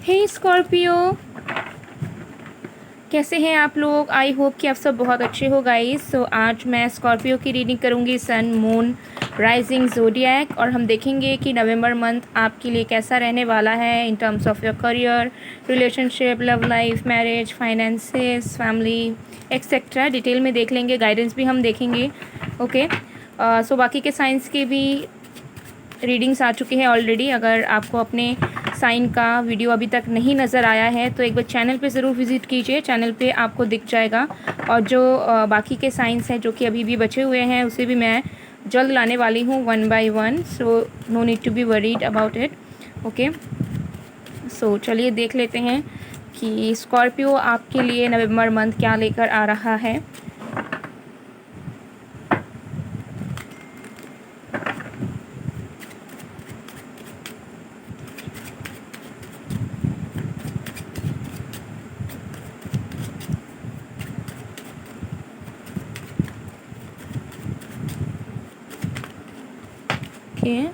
हे Scorpio, कैसे हैं आप लोग? आई होप कि आप सब बहुत अच्छे हो गाइस। सो आज मैं स्कॉर्पियो की रीडिंग करूंगी, सन, मून, राइजिंग, ज़ोडिएक, और हम देखेंगे कि नवंबर मंथ आपके लिए कैसा रहने वाला है in terms of your career, relationship, love life, marriage, finances, family etcetera. Detail में देख लेंगे, गाइडेंस भी हम देखेंगे। ओके, सो बाकी के साइंस के भी रीडिंग्स आ चुकी है ऑलरेडी। अगर आपको अपने साइन का वीडियो अभी तक नहीं नज़र आया है तो एक बार चैनल पे ज़रूर विज़िट कीजिए, चैनल पे आपको दिख जाएगा। और जो बाकी के साइंस हैं जो कि अभी भी बचे हुए हैं उसे भी मैं जल्द लाने वाली हूँ one by one, so no need to be worried about it. Okay, so चलिए देख लेते हैं कि स्कॉर्पियो आपके लिए नवंबर मंथ क्या लेकर आ रहा है। Okay,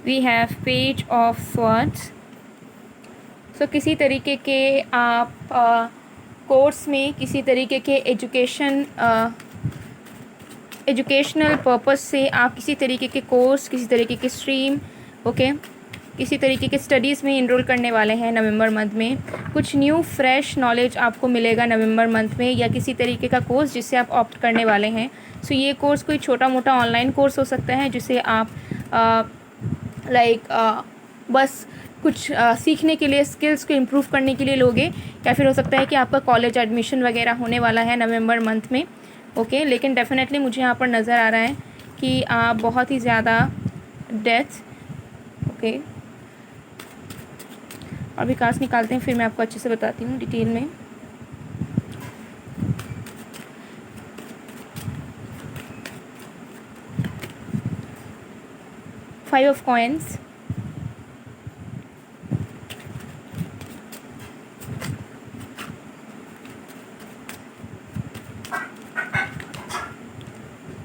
we have page of swords. So किसी तरीके के आप कोर्स में, किसी तरीके के एजुकेशनल पर्पस से आप किसी तरीके के कोर्स, किसी तरीके की स्ट्रीम, ओके, किसी तरीके के स्टडीज़ में इनरोल करने वाले हैं नवंबर मंथ में। कुछ न्यू फ्रेश नॉलेज आपको मिलेगा नवंबर मंथ में, या किसी तरीके का कोर्स जिससे आप ऑप्ट करने वाले हैं। सो ये कोर्स कोई छोटा मोटा ऑनलाइन कोर्स हो सकता है जिसे आप बस कुछ सीखने के लिए, स्किल्स को इम्प्रूव करने के लिए लोगे, या फिर हो सकता है कि आपका कॉलेज एडमिशन वगैरह होने वाला है नवंबर मंथ में। ओके, लेकिन डेफिनेटली मुझे यहाँ पर नज़र आ रहा है कि आप बहुत ही ज़्यादा डेथ, ओके, अभी कार्ड्स निकालते हैं फिर मैं आपको अच्छे से बताती हूँ डिटेल में। Five of coins,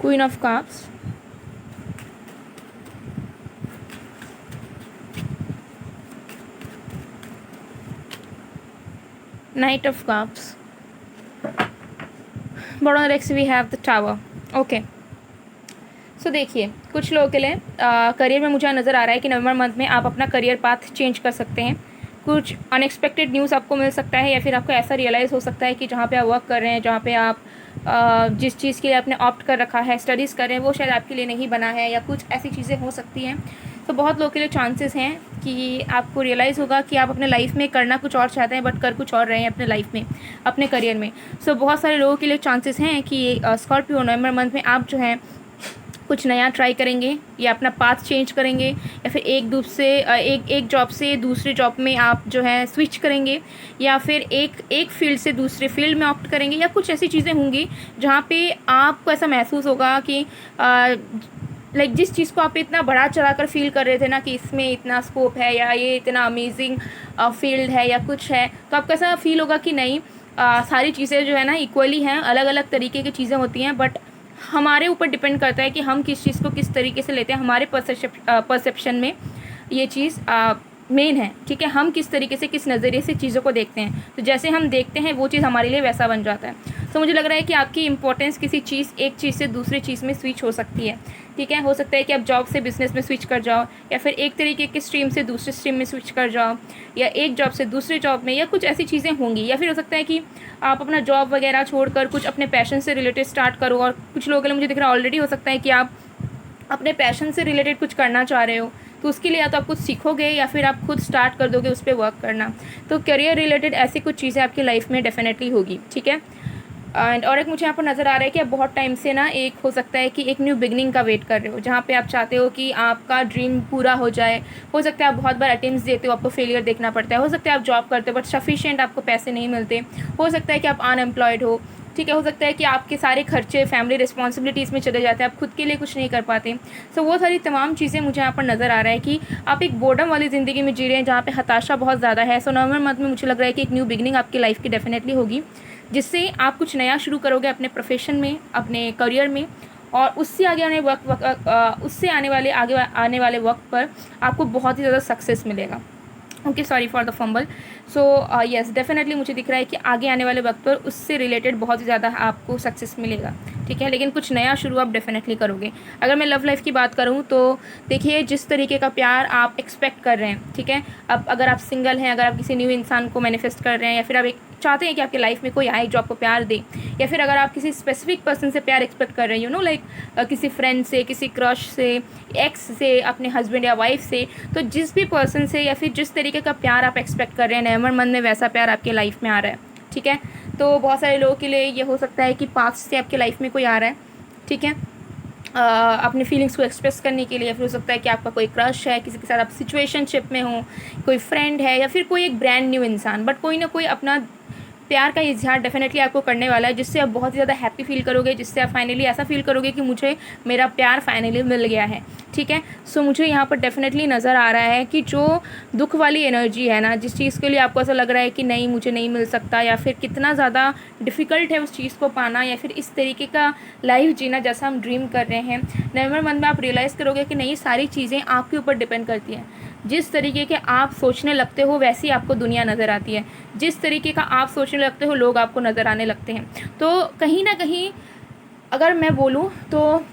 queen of cups, knight of cups, bottom next we have the tower. Okay, so देखिए कुछ लोगों के लिए करियर में मुझे नज़र आ रहा है कि नवंबर मंथ में आप अपना करियर पाथ चेंज कर सकते हैं। कुछ अनएक्सपेक्टेड न्यूज़ आपको मिल सकता है, या फिर आपको ऐसा रियलाइज़ हो सकता है कि जहाँ पे आप वर्क कर रहे हैं, जहाँ पे आप जिस चीज़ के लिए आपने ऑप्ट कर रखा है, स्टडीज़ कर रहे हैं, वो शायद आपके लिए नहीं बना है, या कुछ ऐसी चीज़ें हो सकती हैं। तो बहुत लोगों के लिए चांसेस हैं कि आपको रियलाइज़ होगा कि आप अपने लाइफ में करना कुछ और चाहते हैं बट कर कुछ और रहे हैं अपने लाइफ में, अपने करियर में। सो बहुत सारे लोगों के लिए चांसेस हैं कि स्कॉर्पियो नवंबर मंथ में आप जो है कुछ नया ट्राई करेंगे, या अपना पाथ चेंज करेंगे, या फिर एक जॉब से दूसरे जॉब में आप जो है स्विच करेंगे, या फिर एक फील्ड से दूसरे फील्ड में ऑप्ट करेंगे, या कुछ ऐसी चीज़ें होंगी जहाँ पे आपको ऐसा महसूस होगा कि जिस चीज़ को आप इतना बढ़ा चढ़ा कर फील कर रहे थे ना कि इसमें इतना स्कोप है, या ये इतना अमेजिंग फील्ड है, या कुछ है, तो आपको ऐसा फील होगा कि नहीं, सारी चीज़ें जो है ना इक्वली हैं, अलग अलग तरीके की चीज़ें होती हैं, बट हमारे ऊपर डिपेंड करता है कि हम किस चीज़ को किस तरीके से लेते हैं। हमारे परसेप्शन में ये चीज़ मेन है, ठीक है, हम किस तरीके से, किस नज़रिए से चीज़ों को देखते हैं। तो जैसे हम देखते हैं वो चीज़ हमारे लिए वैसा बन जाता है। तो मुझे लग रहा है कि आपकी इंपॉर्टेंस किसी चीज़, एक चीज़ से दूसरी चीज़ में स्विच हो सकती है, ठीक है। हो सकता है कि आप जॉब से बिजनेस में स्विच कर जाओ, या फिर एक तरीके की स्ट्रीम से दूसरी स्ट्रीम में स्विच कर जाओ, या एक जॉब से दूसरे जॉब में, या कुछ ऐसी चीज़ें होंगी। या फिर हो सकता है कि आप अपना जॉब वगैरह छोड़कर कुछ अपने पैशन से रिलेटेड स्टार्ट करो। और कुछ लोगों के लिए मुझे दिख रहा है ऑलरेडी हो सकता है कि आप अपने पैशन से रिलेटेड कुछ करना चाह रहे हो, तो उसके लिए या तो आप कुछ सीखोगे या फिर आप खुद स्टार्ट कर दोगे उस पर वर्क करना। तो करियर रिलेटेड ऐसी कुछ चीज़ें आपकी लाइफ में डेफिनेटली होगी, ठीक है। एंड और एक मुझे यहाँ पर नज़र आ रहा है कि आप बहुत टाइम से ना, एक हो सकता है कि एक न्यू बिगनिंग का वेट कर रहे हो, जहाँ पे आप चाहते हो कि आपका ड्रीम पूरा हो जाए। हो सकता है आप बहुत बार अटेम्प्ट्स देते हो, आपको फेलियर देखना पड़ता है। हो सकता है आप जॉब करते हो बट सफिशिएंट आपको पैसे नहीं मिलते। हो सकता है कि आप अनएम्प्लॉयड हो, ठीक है। हो सकता है कि आपके सारे खर्चे फैमिली रिस्पॉन्सिबिलिटीज़ में चले जाते हैं, आप खुद के लिए कुछ नहीं कर पाते। सो वो सारी तमाम चीज़ें मुझे यहाँ पर नज़र आ रहा है कि आप एक बोर्डम वाली ज़िंदगी में जी रहे हैं, जहाँ पे हताशा बहुत ज़्यादा है। सो नवंबर मंथ में मुझे लग रहा है कि एक न्यू बिगनिंग आपकी लाइफ की डेफिनेटली होगी, जिससे आप कुछ नया शुरू करोगे अपने प्रोफेशन में, अपने करियर में, और उससे आगे आने वाले वक्त पर आपको बहुत ही ज़्यादा सक्सेस मिलेगा। Okay, sorry for the fumble. So yes, definitely मुझे दिख रहा है कि आगे आने वाले वक्त पर उससे रिलेटेड बहुत ही ज़्यादा आपको सक्सेस मिलेगा, ठीक है। लेकिन कुछ नया शुरू आप डेफिनेटली करोगे। अगर मैं लव लाइफ की बात करूँ तो देखिए, जिस तरीके का प्यार आप एक्सपेक्ट कर रहे हैं, ठीक है। अब अगर आप सिंगल हैं, अगर आप किसी न्यू इंसान को मैनिफेस्ट कर रहे हैं, या फिर आप एक चाहते हैं कि आपकी लाइफ में कोई आए जो आपको प्यार दे, या फिर अगर आप किसी स्पेसिफिक पर्सन से प्यार एक्सपेक्ट कर रहे हैं, यू नो लाइक किसी फ्रेंड से, किसी क्रश से, एक्स से, अपने हस्बैंड या वाइफ से, तो जिस भी पर्सन से या फिर जिस तरीके का प्यार आप एक्सपेक्ट कर रहे हैं, नवंबर मंथ में वैसा प्यार आपके लाइफ में आ रहा है, ठीक है। तो बहुत सारे लोगों के लिए ये हो सकता है कि पास्ट से आपके लाइफ में कोई आ रहा है, ठीक है, अपने फीलिंग्स को एक्सप्रेस करने के लिए। फिर हो सकता है कि आपका कोई क्रश है, किसी के साथ आप सिचुएशनशिप में हो, कोई फ्रेंड है, या फिर कोई एक ब्रांड न्यू इंसान, बट कोई ना कोई अपना प्यार का इजहार डेफिनेटली आपको करने वाला है, जिससे आप बहुत ही ज़्यादा हैप्पी फील करोगे, जिससे आप फाइनली ऐसा फील करोगे कि मुझे मेरा प्यार फाइनली मिल गया है, ठीक है। सो मुझे यहाँ पर डेफिनेटली नज़र आ रहा है कि जो दुख वाली एनर्जी है ना, जिस चीज़ के लिए आपको ऐसा लग रहा है कि नहीं मुझे नहीं मिल सकता, या फिर कितना ज़्यादा डिफ़िकल्ट है उस चीज़ को पाना, या फिर इस तरीके का लाइफ जीना जैसा हम ड्रीम कर रहे हैं, नवंबर मंथ में आप रियलाइज़ करोगे कि नहीं, सारी चीज़ें आपके ऊपर डिपेंड करती हैं। जिस तरीके के आप सोचने लगते हो वैसी आपको दुनिया नज़र आती है, जिस तरीके का आप सोचने लगते हो लोग आपको नज़र आने लगते हैं। तो कहीं ना कहीं अगर मैं बोलूँ तो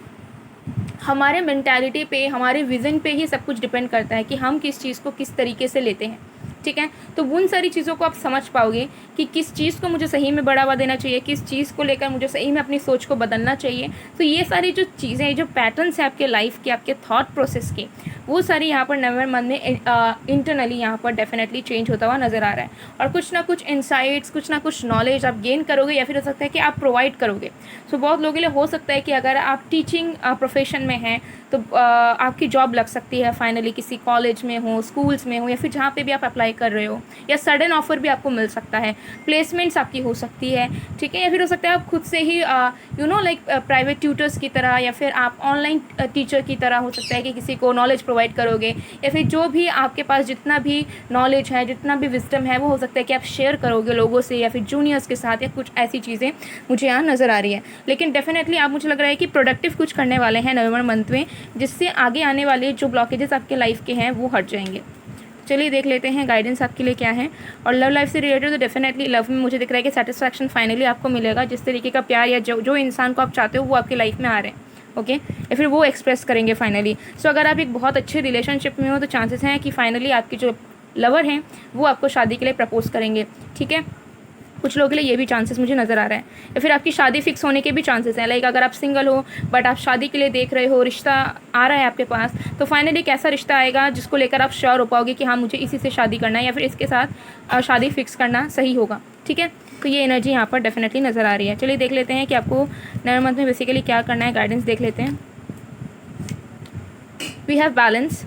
हमारे मेंटालिटी पे, हमारे विज़न पे ही सब कुछ डिपेंड करता है कि हम किस चीज़ को किस तरीके से लेते हैं, ठीक है। तो उन सारी चीज़ों को आप समझ पाओगे कि किस चीज़ को मुझे सही में बढ़ावा देना चाहिए, किस चीज़ को लेकर मुझे सही में अपनी सोच को बदलना चाहिए। तो ये सारी जो चीज़ें, जो पैटर्न्स हैं आपके लाइफ के, आपके थॉट प्रोसेस के, वो सारी यहाँ पर नवंबर मंथ में इंटरनली यहाँ पर डेफिनेटली चेंज होता हुआ नज़र आ रहा है। और कुछ ना कुछ इंसाइट्स, कुछ ना कुछ नॉलेज आप गेन करोगे, या फिर हो सकता है कि आप प्रोवाइड करोगे। सो बहुत लोगों के लिए हो सकता है कि अगर आप टीचिंग प्रोफेशन में हैं तो आपकी जॉब लग सकती है फाइनली, किसी कॉलेज में हो, स्कूल्स में हो, या फिर जहाँ पे भी आप अप्लाई कर रहे हो, या सडन ऑफर भी आपको मिल सकता है, प्लेसमेंट्स आपकी हो सकती है, ठीक है। या फिर हो सकता है आप खुद से ही you know like private tutors की तरह, या फिर आप ऑनलाइन टीचर की तरह हो सकता है कि किसी को नॉलेज प्रोवाइड करोगे, या फिर जो भी आपके पास जितना भी नॉलेज है, जितना भी विजडम है, वो हो सकता है कि आप शेयर करोगे लोगों से, या फिर जूनियर्स के साथ, या कुछ ऐसी चीज़ें मुझे यहाँ नज़र आ रही है। लेकिन डेफिनेटली आप, मुझे लग रहा है कि प्रोडक्टिव कुछ करने वाले हैं नवंबर मंथ में, जिससे आगे आने वाले जो ब्लॉकेजेस आपके लाइफ के हैं वो हट जाएंगे। चलिए देख लेते हैं गाइडेंस आपके लिए क्या है। और लव लाइफ से रिलेटेड तो डेफिनेटली लव में मुझे दिख रहा है कि सेटिस्फैक्शन फाइनली आपको मिलेगा। जिस तरीके का प्यार या जो इंसान को आप चाहते हो वो आपकी लाइफ में आ रहे हैं, ओके, या फिर वो एक्सप्रेस करेंगे फाइनली। सो अगर आप एक बहुत अच्छे रिलेशनशिप में हो तो चांसेस हैं कि फाइनली आपकी जो लवर हैं वो आपको शादी के लिए प्रपोज करेंगे, ठीक है। कुछ लोगों के लिए ये भी चांसेस मुझे नज़र आ रहा है, या फिर आपकी शादी फिक्स होने के भी चांसेस हैं। लाइक अगर आप सिंगल हो बट आप शादी के लिए देख रहे हो, रिश्ता आ रहा है आपके पास, तो फाइनली एक ऐसा रिश्ता आएगा जिसको लेकर आप श्योर हो पाओगे कि हाँ मुझे इसी से शादी करना है, या फिर इसके साथ शादी फिक्स करना सही होगा, ठीक है। तो ये एनर्जी यहाँ पर डेफिनेटली नज़र आ रही है। चलिए देख लेते हैं कि आपको नवंबर मंथ में बेसिकली क्या करना है, गाइडेंस देख लेते हैं। We have balance.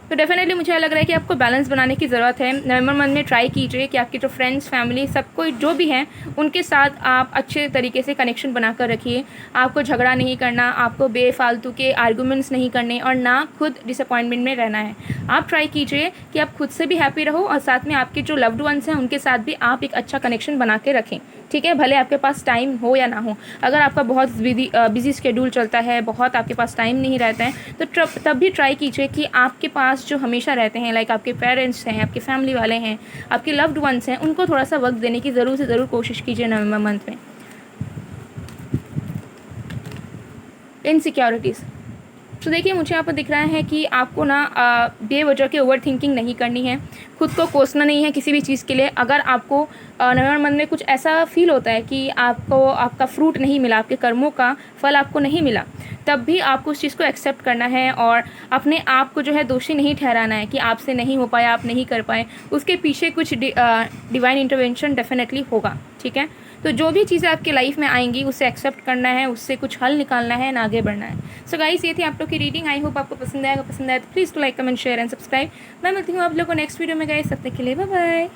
तो डेफिनेटली मुझे लग रहा है कि आपको बैलेंस बनाने की ज़रूरत है। नवंबर मंथ में ट्राई कीजिए कि आपके जो फ्रेंड्स, फैमिली, सब कोई जो भी हैं उनके साथ आप अच्छे तरीके से कनेक्शन बनाकर रखिए। आपको झगड़ा नहीं करना, आपको बेफालतू के आर्गूमेंट्स नहीं करने, और ना खुद डिसअपॉइंटमेंट में रहना है। आप ट्राई कीजिए कि आप खुद से भी हैप्पी रहो, और साथ में आपके जो लव्ड वंस हैं उनके साथ भी आप एक अच्छा कनेक्शन बना के रखें, ठीक है। भले आपके पास टाइम हो या ना हो, अगर आपका बहुत बिजी शेड्यूल चलता है, बहुत आपके पास टाइम नहीं रहता है, तो तब भी ट्राई कीजिए कि आपके पास जो हमेशा रहते हैं, लाइक आपके पेरेंट्स हैं, आपके फैमिली वाले हैं, आपके लव्ड वंस हैं, उनको थोड़ा सा वक्त देने की ज़रूर से ज़रूर कोशिश कीजिए नवंबर मंथ में। इनसिक्योरिटीज़, तो देखिए मुझे यहाँ पर दिख रहा है कि आपको ना बेवजह के ओवर थिंकिंग नहीं करनी है, खुद को कोसना नहीं है किसी भी चीज़ के लिए। अगर आपको नवंबर मंथ में कुछ ऐसा फील होता है कि आपको आपका फ्रूट नहीं मिला, आपके कर्मों का फल आपको नहीं मिला, तब भी आपको उस चीज़ को एक्सेप्ट करना है, और अपने आप को जो है दोषी नहीं ठहराना है कि आपसे नहीं हो पाया, आप नहीं कर पाए। उसके पीछे कुछ डिवाइन इंटरवेंशन डेफिनेटली होगा, ठीक है। तो जो भी चीज़ें आपके लाइफ में आएंगी उसे एक्सेप्ट करना है, उससे कुछ हल निकालना है, ना आगे बढ़ना है। सो गाइस, ये थी आप लोग की रीडिंग। आई होप आपको पसंद आएगा। पसंद आए तो please to like, comment, share and subscribe. मैं मिलती हूँ आप लोगों को नेक्स्ट वीडियो में। गाइस, तब तक के लिए बाय बाय।